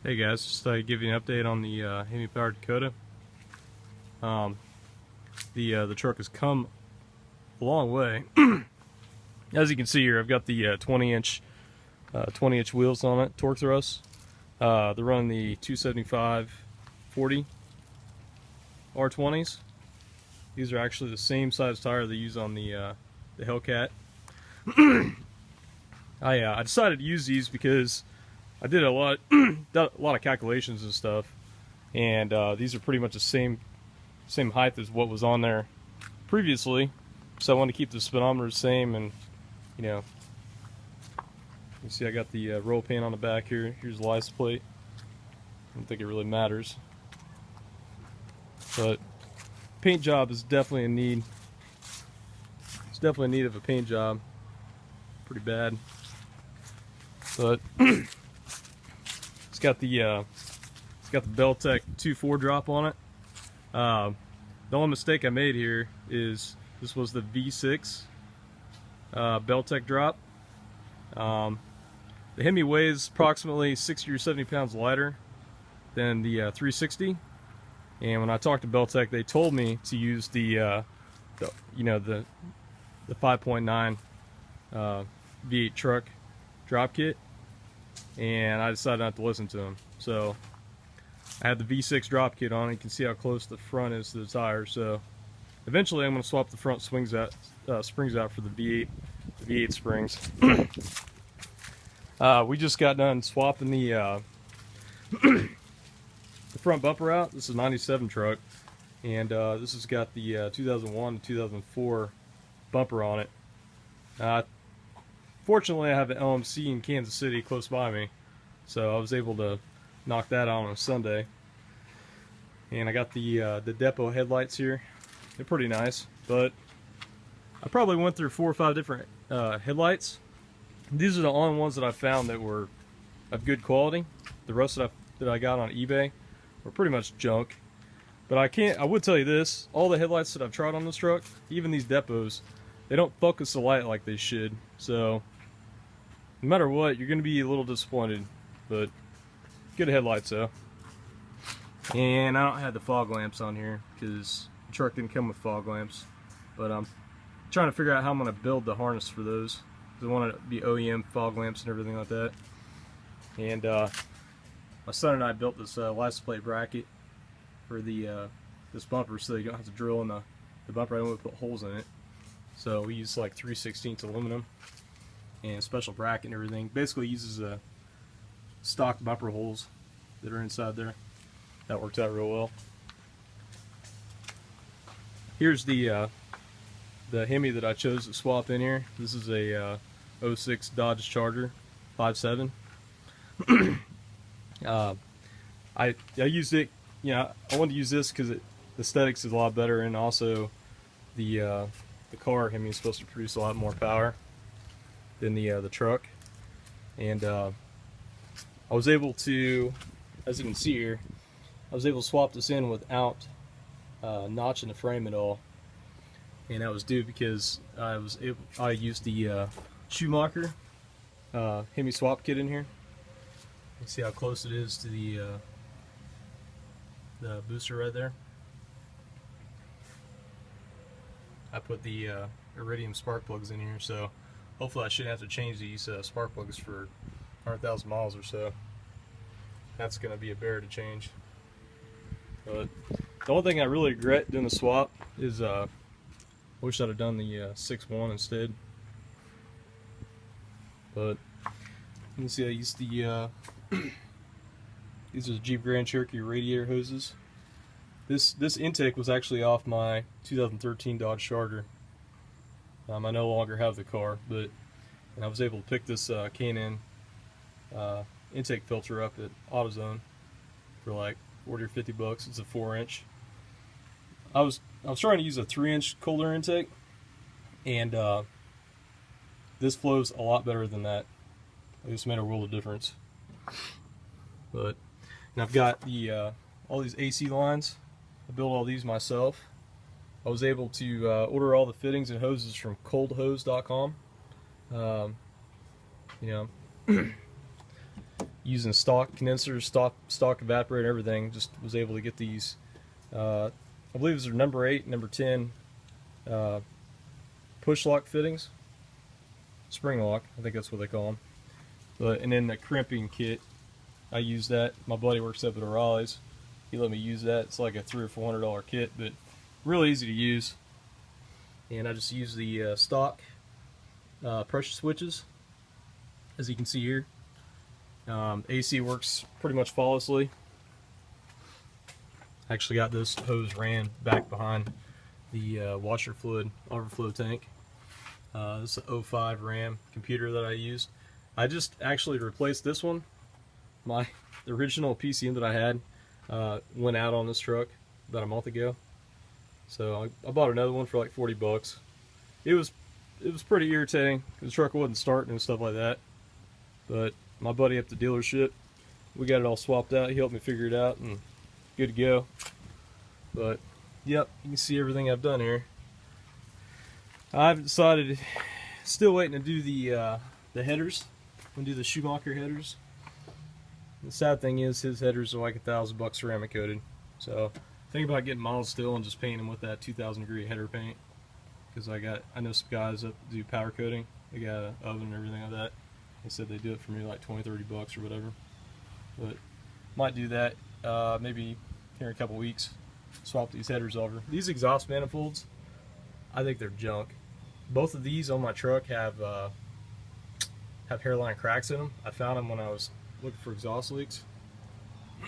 Hey guys, just give you an update on the Hemi powered Dakota. The truck has come a long way. As you can see here, I've got the 20-inch wheels on it, torque thrusts. They're running the 275/40 R20s. These are actually the same size tire they use on the Hellcat. I decided to use these because I did a lot of calculations and stuff, and these are pretty much the same height as what was on there previously. So I want to keep the speedometer the same, and you know, you see I got the roll pan on the back here. Here's the license plate. I don't think it really matters, but paint job is definitely in need. It's definitely in need of a paint job, pretty bad. But it's got the Beltec 2.4 drop on it. The only mistake I made here is this was the V6 Beltec drop. The Hemi weighs approximately 60 or 70 pounds lighter than the 360. And when I talked to Beltec, they told me to use the 5.9 V8 truck drop kit, and I decided not to listen to them. So I had the V6 drop kit on. You can see how close the front is to the tire. So eventually I'm going to swap the front springs out for the V8 springs. We just got done swapping the front bumper out. This is a 97 truck, and this has got the 2001 to 2004 bumper on it. Fortunately, I have an LMC in Kansas City close by me, so I was able to knock that out on a Sunday. And I got the depot headlights here. They're pretty nice, but I probably went through 4 or 5 different headlights. These are the only ones that I found that were of good quality. The rest that I got on eBay were pretty much junk. But I would tell you this: all the headlights that I've tried on this truck, even these depots, they don't focus the light like they should. So no matter what, you're going to be a little disappointed. But good headlights though. And I don't have the fog lamps on here because the truck didn't come with fog lamps. But I'm trying to figure out how I'm going to build the harness for those. I want it to be OEM fog lamps and everything like that. And my son and I built this license plate bracket for the this bumper, so you don't have to drill in the bumper. I don't want to put holes in it. So we use like 3/16 aluminum and special bracket and everything. Basically uses stock bumper holes that are inside there. That worked out real well. Here's the Hemi that I chose to swap in here. This is a 06 Dodge Charger 5.7. I used it. I wanted to use this because the aesthetics is a lot better, and also the car Hemi is supposed to produce a lot more power than the truck. And I was able to, as you can see here, I was able to swap this in without notching the frame at all. And that was due because I used the Schumacher Hemi swap kit in here. You can see how close it is to the booster right there. I put the iridium spark plugs in here, so hopefully I shouldn't have to change these spark plugs for 100,000 miles or so. That's going to be a bear to change. But the only thing I really regret doing the swap is I wish I'd have done the 6.1 instead. But you can see I used the these are the Jeep Grand Cherokee radiator hoses. This intake was actually off my 2013 Dodge Charger. I no longer have the car, and I was able to pick this K&N intake filter up at AutoZone for like 40 or 50 bucks. It's a 4-inch. I was trying to use a 3-inch cold air intake, and this flows a lot better than that. This made a world of difference. And I've got the all these AC lines. I built all these myself. I was able to order all the fittings and hoses from coldhose.com. using stock condensers, stock evaporator, and everything. Just was able to get these. I believe these are number 8, number 10 push lock fittings, spring lock. I think that's what they call them. But and then the crimping kit, I use that. My buddy works up at O'Reilly's. He let me use that. It's like a $300 or $400 kit, but really easy to use. And I just use the stock pressure switches, as you can see here. AC works pretty much flawlessly. I actually got this hose ran back behind the washer fluid overflow tank. This is an 05 RAM computer that I used. I just actually replaced this one. The original PCM that I had went out on this truck about a month ago, so I bought another one for like 40 bucks. It was pretty irritating. The truck wasn't starting and stuff like that, but my buddy at the dealership, we got it all swapped out. He helped me figure it out and good to go. But yep, you can see everything I've done here. I've decided, still waiting to do the headers. I'm gonna do the Schumacher headers. The sad thing is his headers are like $1,000 ceramic coated. So think about getting models still and just painting them with that 2,000 degree header paint. Because I know some guys that do powder coating. They got an oven and everything like that. They said they do it for me like 20-30 bucks or whatever. But might do that maybe here in a couple weeks. Swap these headers over. These exhaust manifolds, I think they're junk. Both of these on my truck have hairline cracks in them. I found them when I was looking for exhaust leaks.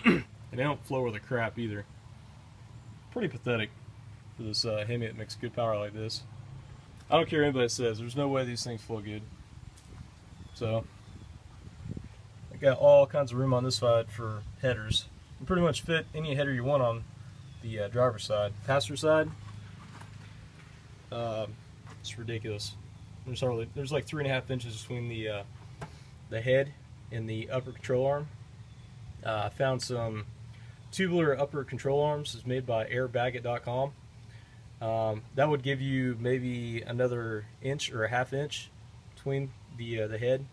And they don't flow with the crap either. Pretty pathetic for this Hemi that makes good power like this. I don't care what anybody says, there's no way these things flow good. So I got all kinds of room on this side for headers. You can pretty much fit any header you want on the driver's side. Passenger side, it's ridiculous. There's like 3.5 inches between the head and the upper control arm. I found some tubular upper control arms. It's made by airbaggett.com. That would give you maybe another inch or a half inch between the head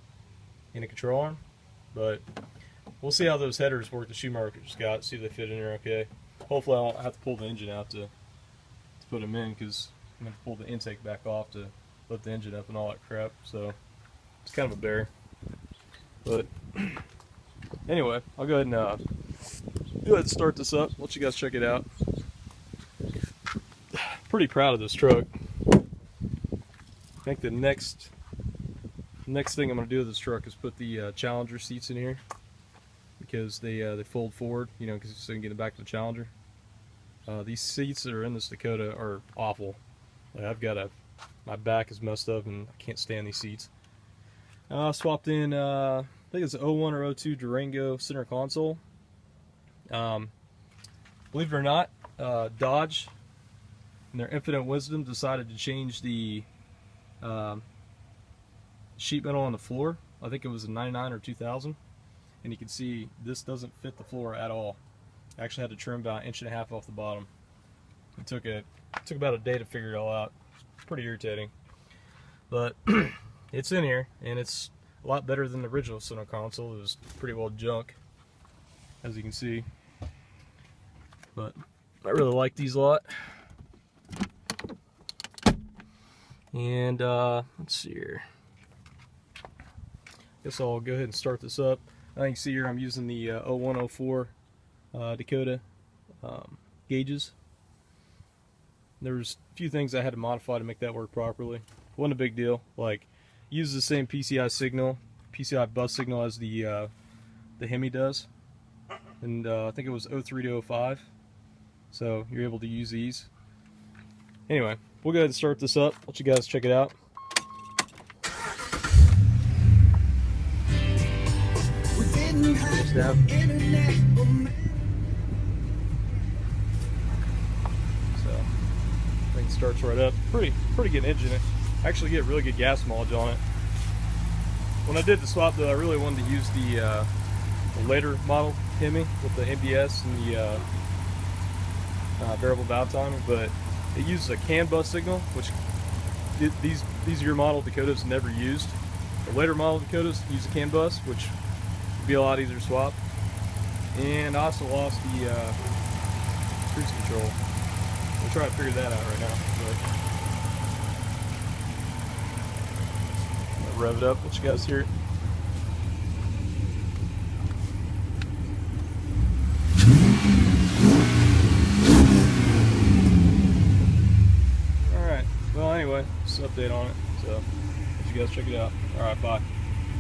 and the control arm. But we'll see how those headers work. The Schumacher's got, see if they fit in there okay. Hopefully I won't have to pull the engine out to put them in, because I'm going to pull the intake back off to lift the engine up and all that crap. So it's kind of a bear. But anyway, I'll go ahead and start this up. Let you guys check it out. Pretty proud of this truck. I think the next thing I'm going to do with this truck is put the Challenger seats in here, because they fold forward, you know, because so you can get it back to the Challenger. These seats that are in this Dakota are awful. Like my back is messed up and I can't stand these seats. I swapped in, I think it's an 01 or 02 Durango center console. Believe it or not, Dodge, in their infinite wisdom, decided to change the sheet metal on the floor. I think it was a 99 or 2000. And you can see this doesn't fit the floor at all. I actually had to trim about 1.5 inches off the bottom. It took about a day to figure it all out. It's pretty irritating. But it's in here, and it's a lot better than the original center console. It was pretty well junk, as you can see. But I really like these a lot. And let's see here. Guess I'll go ahead and start this up. I think you see here I'm using the 0104 Dakota gauges. There's a few things I had to modify to make that work properly. Wasn't a big deal. Like, use the same PCI bus signal as the Hemi does, and I think it was 03 to 05. So you're able to use these. Anyway, we'll go ahead and start this up. Let you guys check it out. So, thing starts right up. Pretty good engine. I actually get really good gas mileage on it. When I did the swap, though, I really wanted to use the later model Hemi with the MBS and the variable valve timing, but it uses a CAN bus signal, which these year model Dakotas never used. The later model Dakotas use a CAN bus, which be a lot easier to swap. And I also lost the cruise control. We'll try to figure that out right now. But rev it up, let you guys hear it. Alright, well anyway, just an update on it. So, let you guys check it out. Alright, bye.